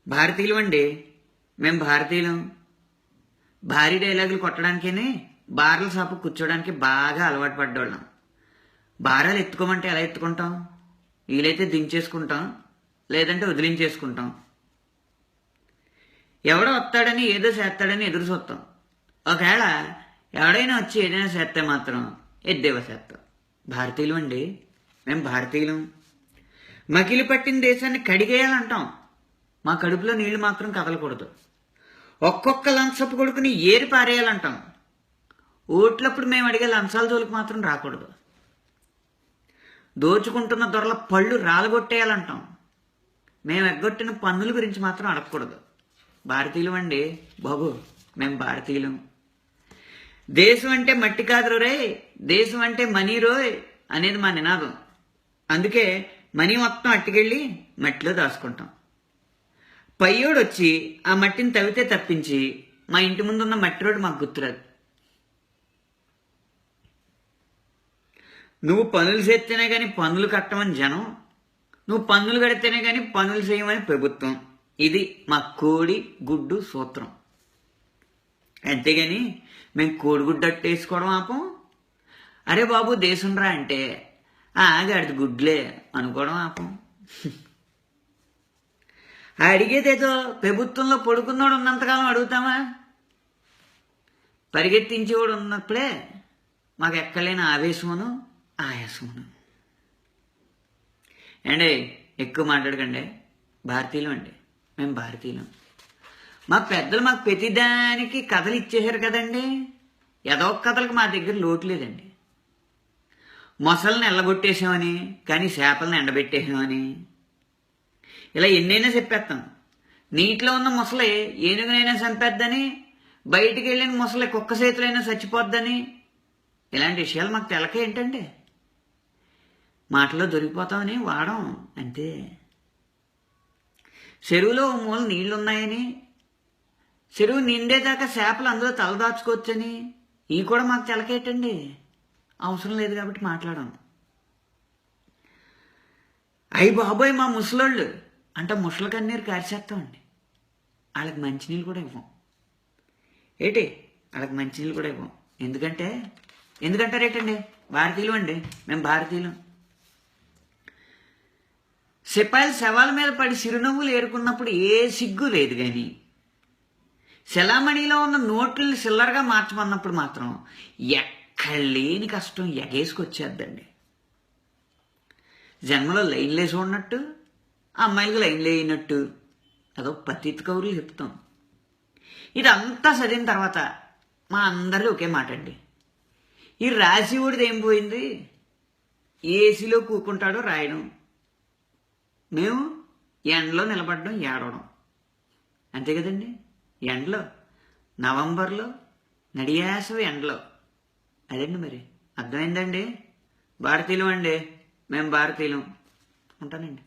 భారతీయులు అండి, మేము భారతీయులం. భారీ డైలాగులు కొట్టడానికని బార్ల షాపు కూర్చోడానికి బాగా అలవాటు పడ్డోళ్ళం. భారాలు ఎత్తుకోమంటే ఎలా ఎత్తుకుంటాం? వీలైతే దించేసుకుంటాం, లేదంటే వదిలించేసుకుంటాం. ఎవడో వస్తాడని ఏదో చేస్తాడని ఎదురు చూస్తాం. ఒకవేళ ఎవడైనా వచ్చి ఏదైనా చేస్తే మాత్రం ఎద్దేవా చేస్తాం. భారతీయులు అండి, మేము భారతీయులం. మకిలి పట్టిన దేశాన్ని కడిగేయాలంటాం. మా కడుపులో నీళ్లు మాత్రం కదలకూడదు. ఒక్కొక్క లంచపు కొడుకుని ఏరి పారేయాలంటాం. ఓట్లప్పుడు మేము అడిగే లంచాల జోలికి మాత్రం రాకూడదు. దోచుకుంటున్న దొరల పళ్ళు రాలగొట్టేయాలంటాం. మేము ఎగ్గొట్టిన పన్నుల గురించి మాత్రం అడగకూడదు. భారతీయులం అండి బాబు, మేము భారతీయులం. దేశం అంటే మట్టి కాదు రే, దేశం అంటే మనీ రోయ్ అనేది మా నినాదం. అందుకే మనీ మొత్తం అట్టుకెళ్ళి మట్టిలో దాచుకుంటాం. పయ్యోడు వచ్చి ఆ మట్టిని తవ్వితే తప్పించి మా ఇంటి ముందున్న మట్టి రోడ్డు మాకు గుర్తురాదు. నువ్వు పనులు చేస్తేనే కానీ పన్నులు కట్టమని జనం, నువ్వు పన్నులు కడితేనే కానీ పనులు చేయమని ప్రభుత్వం. ఇది మా కోడి గుడ్డు సూత్రం. అంతేగాని మేము కోడిగుడ్డు అట్టు వేసుకోవడం ఆపం. అరే బాబు దేశం రా అంటే ఆగాడిది గుడ్లే అనుకోవడం ఆపం. అడిగేదేదో ప్రభుత్వంలో పడుకున్నోడు ఉన్నంతకాలం అడుగుతామా? పరిగెత్తించేవాడు ఉన్నప్పుడే మాకు ఎక్కలేని ఆవేశమును ఆయాసమును. అండి ఎక్కువ మాట్లాడకండి, భారతీయులం అండి, మేము భారతీయులం. మా పెద్దలు మాకు ప్రతిదానికి కథలు ఇచ్చేశారు కదండి. ఏదో ఒక కథలకు మా దగ్గర లోటు లేదండి. మొసళ్ళని ఎల్లగొట్టేసామని, కానీ చేపలను ఎండబెట్టేసామని, ఇలా ఎన్నైనా చెప్పేస్తాం. నీటిలో ఉన్న మొసలి ఏనుగునైనా చంపేద్దని, బయటికి వెళ్ళిన మొసలి కుక్క చేతులైనా చచ్చిపోద్దని, ఇలాంటి విషయాలు మాకు తెలక ఏంటండి. మాటలో దొరికిపోతామని వాడం అంతే. చెరువులో మూల నీళ్లున్నాయని, చెరువు నిండేదాకా చేపలు అందులో తలదాచుకోవచ్చని ఇవి కూడా మాకు తెలకేటండి. అవసరం లేదు కాబట్టి మాట్లాడాం. అయ్యి బాబోయ్ మా ముసలోళ్ళు అంటే ముసలి కన్నీరు కారిచేస్తామండి. వాళ్ళకి మంచినీళ్ళు కూడా ఇవ్వం. ఏంటి వాళ్ళకి మంచినీళ్ళు కూడా ఇవ్వం. ఎందుకంటారేటండి? భారతీయులు అండి, మేము భారతీయులం. సిపాయిలు శవాల మీద పడి చిరునవ్వులు ఏరుకున్నప్పుడు ఏ సిగ్గు లేదు. కానీ శలామణిలో ఉన్న నోట్లని సిల్లర్గా మార్చమన్నప్పుడు మాత్రం ఎక్కడ లేని కష్టం ఎగేసుకొచ్చేద్దండి. జన్మలో లైన్లు వేసి ఉన్నట్టు, అమ్మాయిలకు లైన్లు వేయినట్టు అదో పతిత్ కౌరులు చెప్తాం. ఇదంతా చదివిన తర్వాత మా అందరిది ఒకే మాట అండి, ఈ రాసి ఊడిది ఏం పోయింది? ఏసీలో కూకుంటాడో రాయడం, మేము ఎండలో నిలబడడం ఏడవడం అంతే కదండి. ఎండలో నవంబర్లో నడియాసవి ఎండలో అదండి. మరి అర్థమైందండి? భారతీయులం అండి, మేము భారతీయులం. ఉంటానండి.